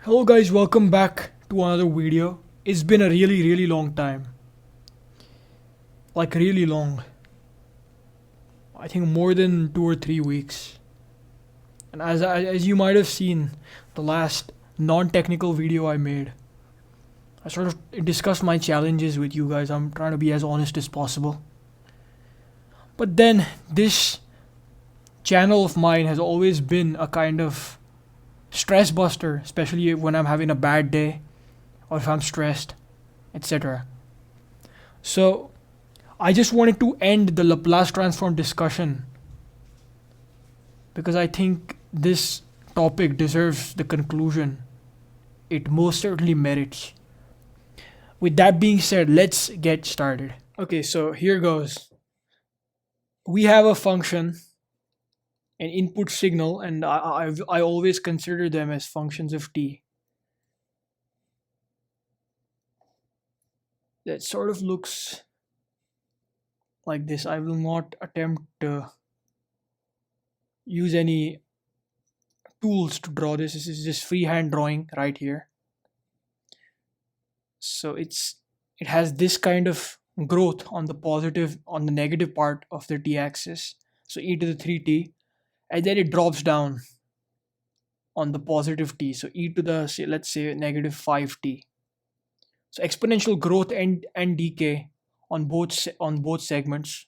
Hello guys, welcome back to another video. It's been a really long time. Like really long. I think more than 2 or 3 weeks. And as you might have seen the last non-technical video I made, I sort of discussed my challenges with you guys. I'm trying to be as honest as possible. But then this channel of mine has always been a kind of stress buster, especially when I'm having a bad day or if I'm stressed, etc. So I just wanted to end the Laplace transform discussion because I think this topic deserves the conclusion it most certainly merits. With that being said, let's get started. Okay, so here goes. We have a function, an input signal, and I always consider them as functions of t. That sort of looks like this. I will not attempt to use any tools to draw this. This is just freehand drawing right here. So it has this kind of growth on the negative part of the t-axis. So e to the 3t, and then it drops down on the positive t. So e to the let's say negative 5t. So exponential growth and decay on both segments.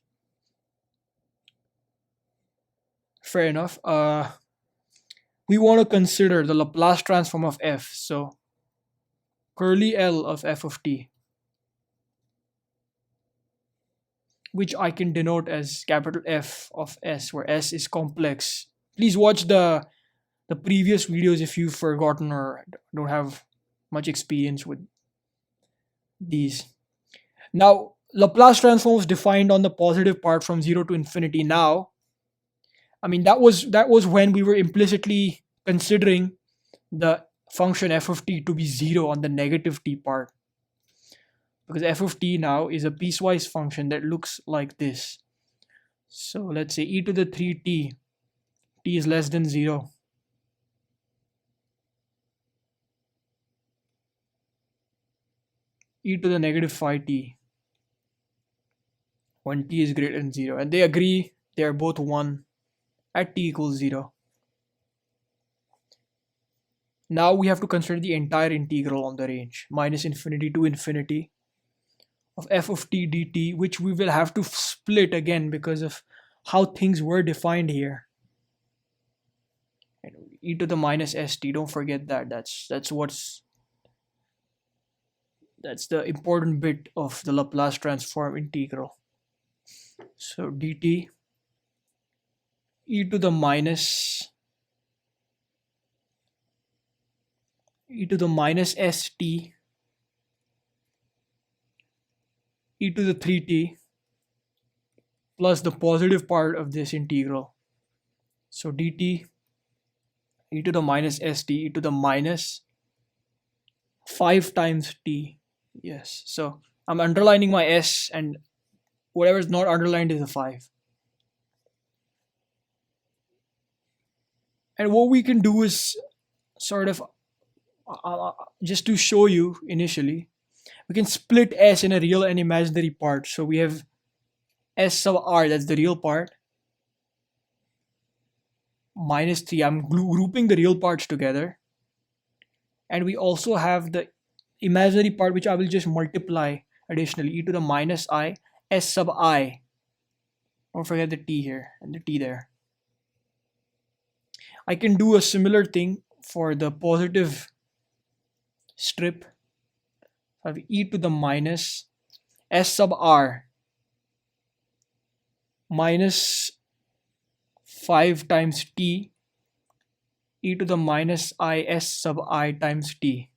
Fair enough. We want to consider the Laplace transform of f. So curly L of f of t, which I can denote as capital F of S, where S is complex. Please watch the previous videos if you've forgotten or don't have much experience with these. Now, Laplace transform was defined on the positive part from 0 to infinity. Now, I mean that was when we were implicitly considering the function f of t to be 0 on the negative t part, because f of t now is a piecewise function that looks like this. So let's say e to the 3t, t is less than 0, e to the negative 5t when t is greater than 0, and they agree they are both 1 at t equals 0. Now we have to consider the entire integral on the range minus infinity to infinity of f of t dt, which we will have to split again because of how things were defined here. And e to the minus st, don't forget that. That's the important bit of the Laplace transform integral. So dt e to the minus st e to the 3t plus the positive part of this integral. So dt e to the minus st e to the minus 5 times t. Yes, so I'm underlining my s, and whatever is not underlined is a 5. And what we can do is sort of just to show you initially, we can split s in a real and imaginary part. So we have s sub r, that's the real part, minus 3. I'm grouping the real parts together. And we also have the imaginary part, which I will just multiply additionally, e to the minus I s sub I. Don't forget the t here and the t there. I can do a similar thing for the positive strip. I have e to the minus s sub r minus 5 times t e to the minus I s sub I times t.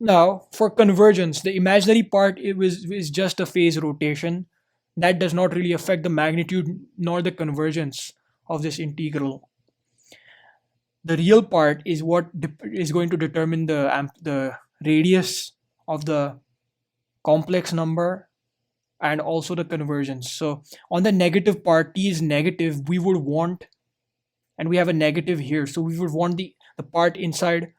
Now, for convergence, the imaginary part is just a phase rotation. That does not really affect the magnitude nor the convergence of this integral. The real part is what is going to determine the radius of the complex number and also the convergence. So on the negative part, t is negative, we would want, and we have a negative here, so we would want the the part inside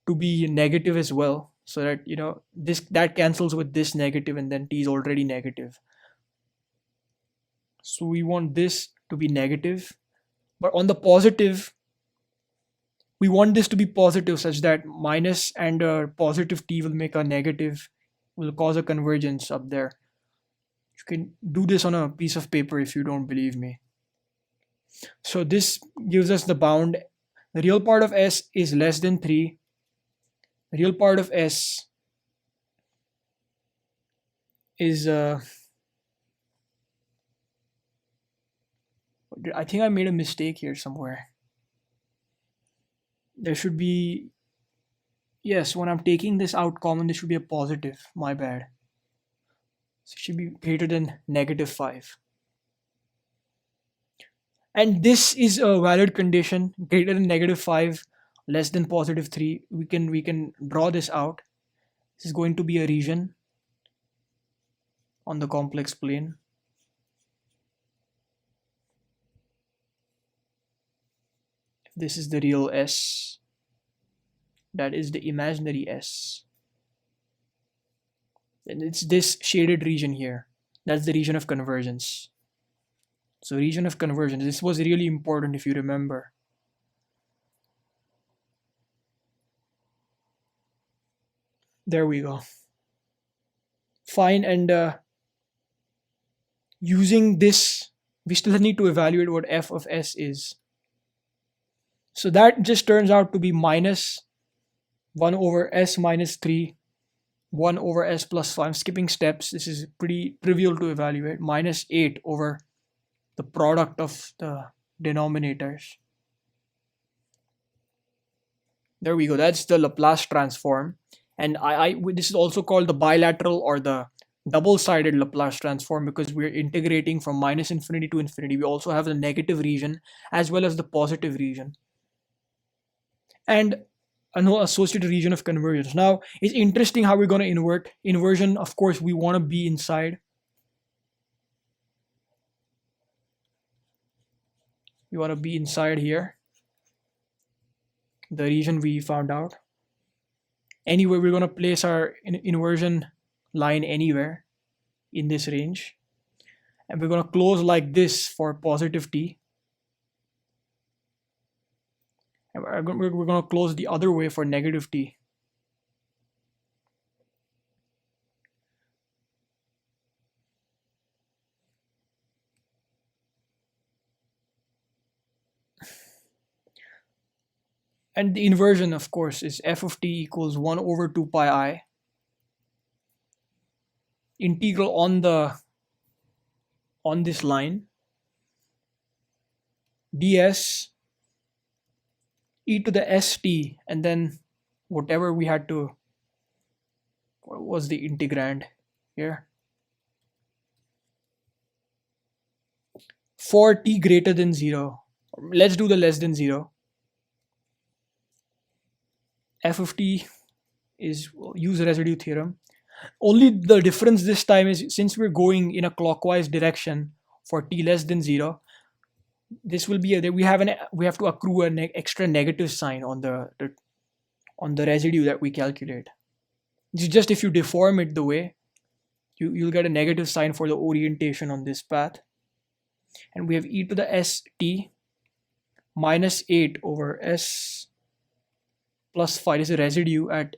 to be negative as well, so that this that cancels with this negative, and then t is already negative. So we want this to be negative, but on the positive we want this to be positive, such that minus and a positive t will make a negative, will cause a convergence up there. You can do this on a piece of paper if you don't believe me. So this gives us the bound. The real part of s is less than 3. The real part of s is I think I made a mistake here somewhere. There should be, yes, when I'm taking this out common, this should be a positive. My bad. So it should be greater than -5. And this is a valid condition, greater than -5, less than +3. We can draw this out. This is going to be a region on the complex plane. This is the real s. That is the imaginary s. And it's this shaded region here. That's the region of convergence. So region of convergence. This was really important if you remember. There we go. Fine, and using this, we still need to evaluate what f of s is. So that just turns out to be minus 1 over s minus 3, 1 over s plus 5. I'm skipping steps. This is pretty trivial to evaluate. Minus 8 over the product of the denominators. There we go. That's the Laplace transform. And this is also called the bilateral or the double-sided Laplace transform, because we're integrating from minus infinity to infinity. We also have the negative region as well as the positive region, and an associated region of convergence. Now, it's interesting how we're going to invert. Inversion, of course, we want to be inside. We want to be inside here, the region we found out. Anyway, we're going to place our inversion line anywhere in this range. And we're going to close like this for positive t. And we're going to close the other way for negative t. And the inversion, of course, is f of t equals 1 over 2 pi I. Integral on this line ds e to the st, and then whatever we had to, what was the integrand here, for t greater than 0. Let's do the less than 0. F of t is, use the residue theorem. Only the difference this time is, since we're going in a clockwise direction for t less than 0, this will be we have to accrue an extra negative sign on the residue that we calculate. This is just if you deform it the way, you'll get a negative sign for the orientation on this path. And we have e to the st minus 8 over s plus 5 is a residue at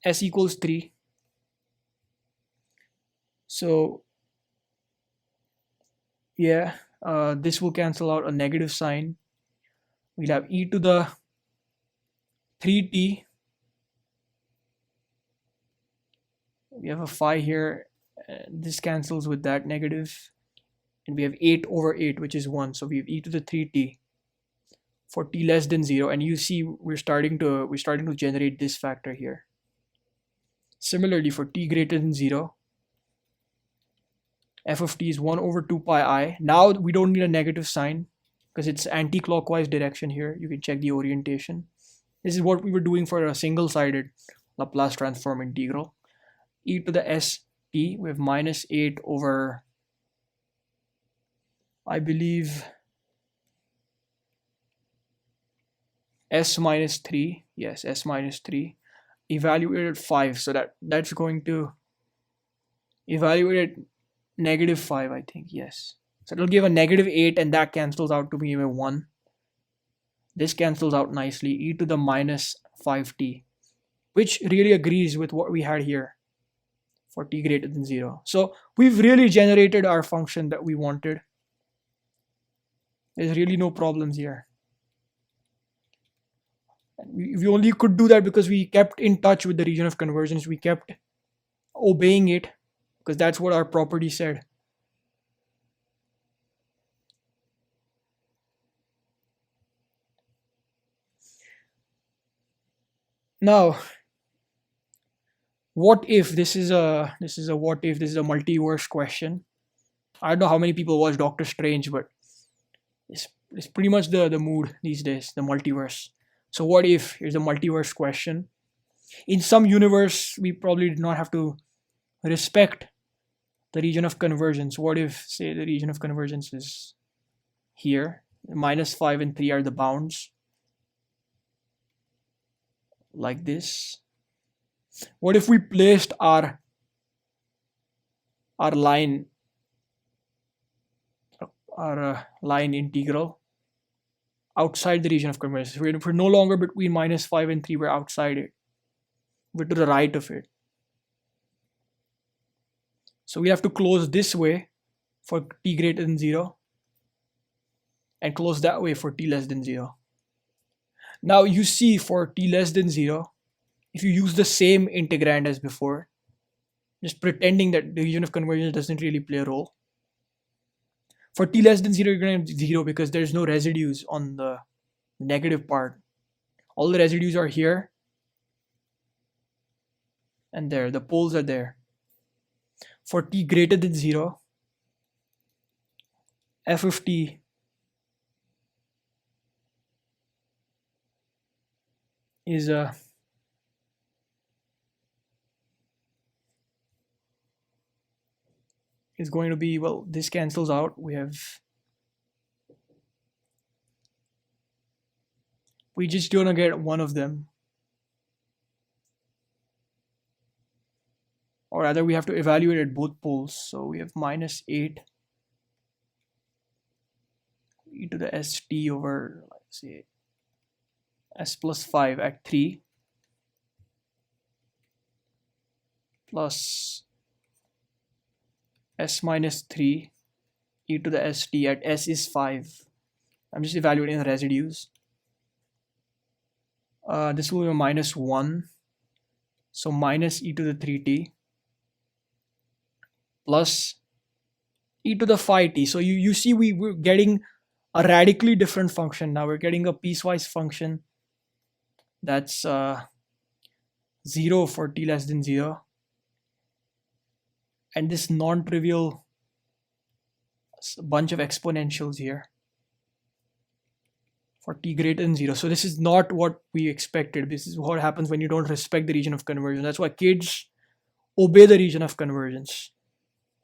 s equals 3. So yeah, this will cancel out a negative sign. We'll have e to the 3t. We have a phi here. This cancels with that negative. And we have 8 over 8, which is 1. So we have e to the 3t for t less than 0. And you see we're starting to generate this factor here. Similarly, for t greater than 0, f of t is 1 over 2 pi I. Now we don't need a negative sign because it's anti-clockwise direction here. You can check the orientation. This is what we were doing for a single-sided Laplace transform integral. E to the st, we have minus 8 over, I believe, s minus 3, yes, s minus 3, evaluated 5, so that's going to evaluate at negative 5, I think, yes. So it'll give a negative 8, and that cancels out to be a 1. This cancels out nicely, e to the minus 5t, which really agrees with what we had here for t greater than 0. So we've really generated our function that we wanted. There's really no problems here. We only could do that because we kept in touch with the region of convergence. We kept obeying it because that's what our property said. Now, what if this is a what if this is a multiverse question? I don't know how many people watch Doctor Strange, but it's pretty much the mood these days, the multiverse. So what if here's a multiverse question? In some universe, we probably did not have to respect the region of convergence. What if, say, the region of convergence is here? Minus 5 and 3 are the bounds. Like this. What if we placed our line line integral outside the region of convergence? We're no longer between minus 5 and 3, we're outside it. We're to the right of it. So we have to close this way for t greater than 0 and close that way for t less than 0. Now you see for t less than 0, if you use the same integrand as before, just pretending that the region of convergence doesn't really play a role. For t less than 0, you're going to have 0 because there's no residues on the negative part. All the residues are here and there. The poles are there. For t greater than 0, f of t is going to be, well, this cancels out. We just gonna get one of them, or rather we have to evaluate at both poles. So we have minus 8 e to the st over, let's say, s plus 5 at 3 plus s minus 3 e to the st at s is 5. I'm just evaluating the residues. This will be a minus 1, so minus e to the 3t plus e to the phi t. So you see we're getting a radically different function now. We're getting a piecewise function that's 0 for t less than 0, and this non-trivial bunch of exponentials here for t greater than 0. So this is not what we expected. This is what happens when you don't respect the region of convergence. That's why kids obey the region of convergence.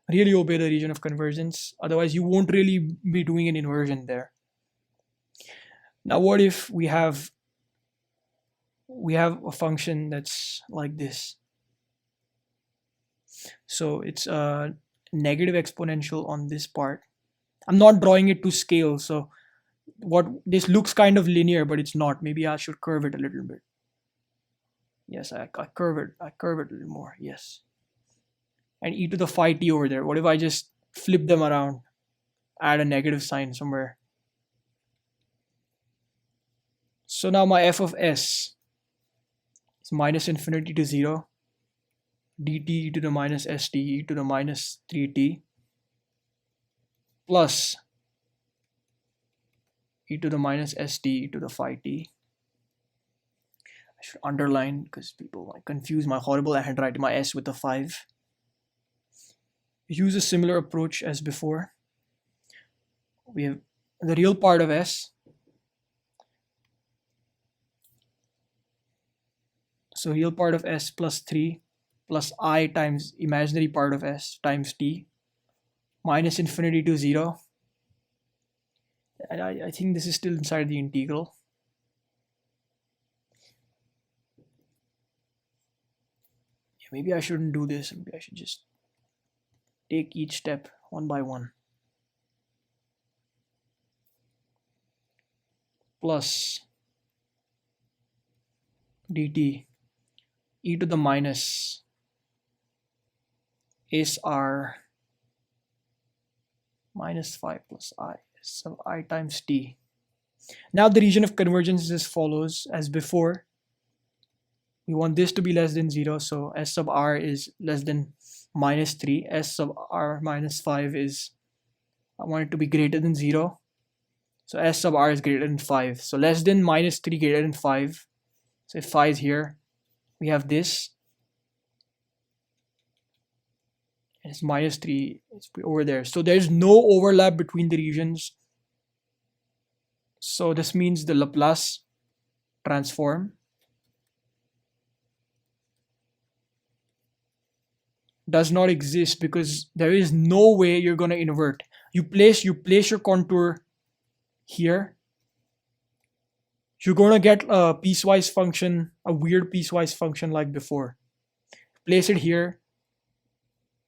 Really obey the region of convergence. Otherwise, you won't really be doing an inversion there. Now, what if we have a function that's like this? So it's a negative exponential on this part. I'm not drawing it to scale, so what this looks kind of linear, but it's not. Maybe I should curve it a little bit. Yes, I curve it a little more. Yes. And e to the phi t over there. What if I just flip them around, add a negative sign somewhere? So now my f of s is minus infinity to 0 dt e to the minus st e to the minus 3t plus e to the minus st e to the phi t. I should underline because people might confuse my horrible handwriting, my s with a 5. Use a similar approach as before. We have the real part of s. So real part of s plus 3 plus I times imaginary part of s times t minus infinity to 0. And I think this is still inside the integral. maybe I shouldn't do this. Maybe I should just take each step one by one. Plus dt e to the minus is r minus 5 plus I sub I times t. Now the region of convergence is as follows as before. We want this to be less than 0, so s sub r is less than minus 3. S sub r minus 5 is, I want it to be greater than 0. So s sub r is greater than 5. So less than minus 3 greater than 5. So if 5 is here, we have this. And it's minus 3, it's over there. So there's no overlap between the regions. So this means the Laplace transform does not exist because there is no way you're going to invert. You place your contour here. You're going to get a piecewise function, a weird piecewise function like before. Place it here.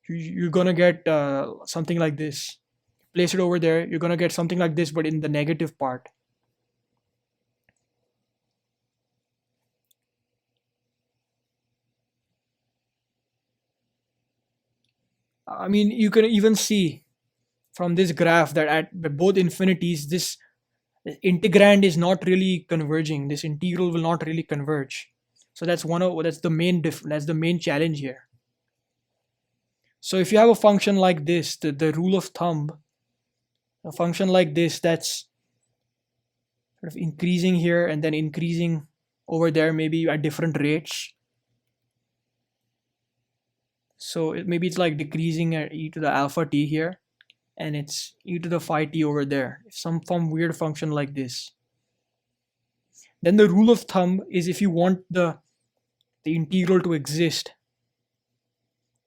You're going to get something like this. Place it over there. You're going to get something like this, but in the negative part. I mean, you can even see from this graph that at both infinities, this integrand is not really converging. This integral will not really converge. So that's the main challenge here. So if you have a function like this, the rule of thumb, a function like this that's sort of increasing here and then increasing over there, maybe at different rates. So maybe it's like decreasing at e to the alpha t here, and it's e to the phi t over there. Some weird function like this. Then the rule of thumb is if you want the integral to exist,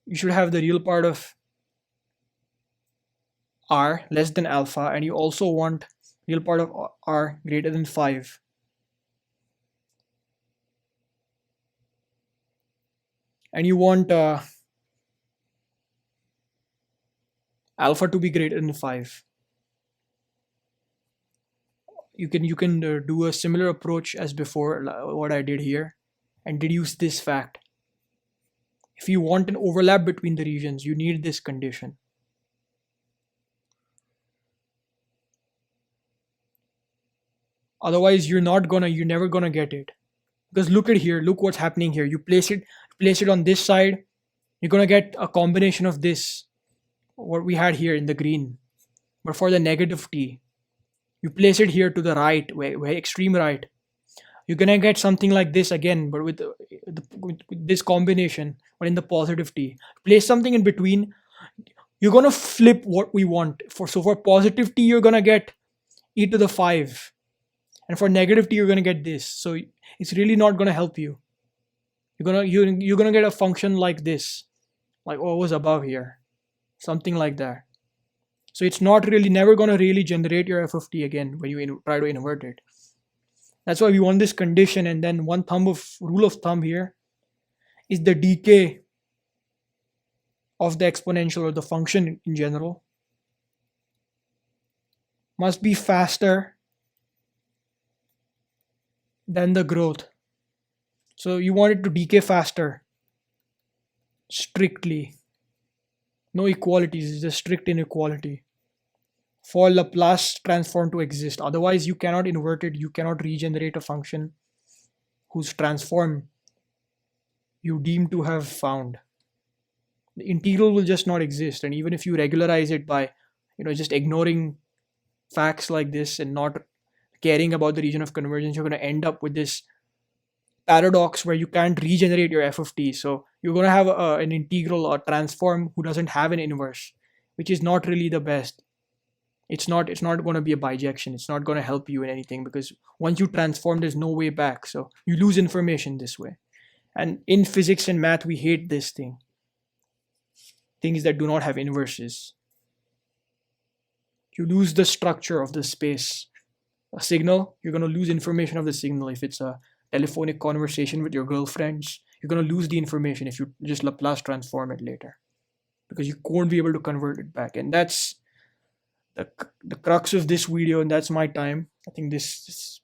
you should have the real part of r less than alpha, and you also want real part of r greater than 5. And you want alpha to be greater than 5. You can do a similar approach as before, what I did here, and deduce this fact. If you want an overlap between the regions, you need this condition. Otherwise, you're never gonna get it. Because look at here, look what's happening here. You place it on this side, you're gonna get a combination of this, what we had here in the green. But for the negative t, you place it here to the right, way extreme right, you're gonna get something like this again, but with this combination, but in the positive t. Place something in between, you're gonna flip what we want. So for positive t, you're gonna get e to the 5. And for negative t, you're gonna get this. So it's really not gonna help you. You're gonna get a function like this, like what was above here, something like that. So it's never gonna really generate your f of t again when you try to invert it. That's why we want this condition. And then one rule of thumb here is the decay of the exponential or the function in general must be faster than the growth. So you want it to decay faster, strictly. No equalities, it's a strict inequality for Laplace transform to exist. Otherwise, you cannot invert it, you cannot regenerate a function whose transform you deem to have found. The integral will just not exist, and even if you regularize it by just ignoring facts like this and not caring about the region of convergence, you're going to end up with this paradox where you can't regenerate your f of t. So you're going to have an integral or transform who doesn't have an inverse, which is not really the best. It's not going to be a bijection. It's not going to help you in anything, because once you transform, there's no way back. So you lose information this way. And in physics and math, we hate this thing. Things that do not have inverses. You lose the structure of the space. A signal, you're going to lose information of the signal if it's a telephonic conversation with your girlfriends, you're going to lose the information if you just Laplace transform it later, because you won't be able to convert it back. And that's the crux of this video, and that's my time. I think this is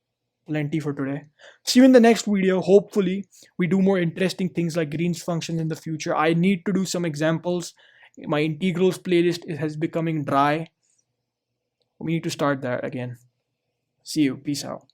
plenty for today. See you in the next video. Hopefully we do more interesting things like Green's function in the future. I need to do some examples. My integrals playlist has becoming dry. We need to start that again. See you. Peace out.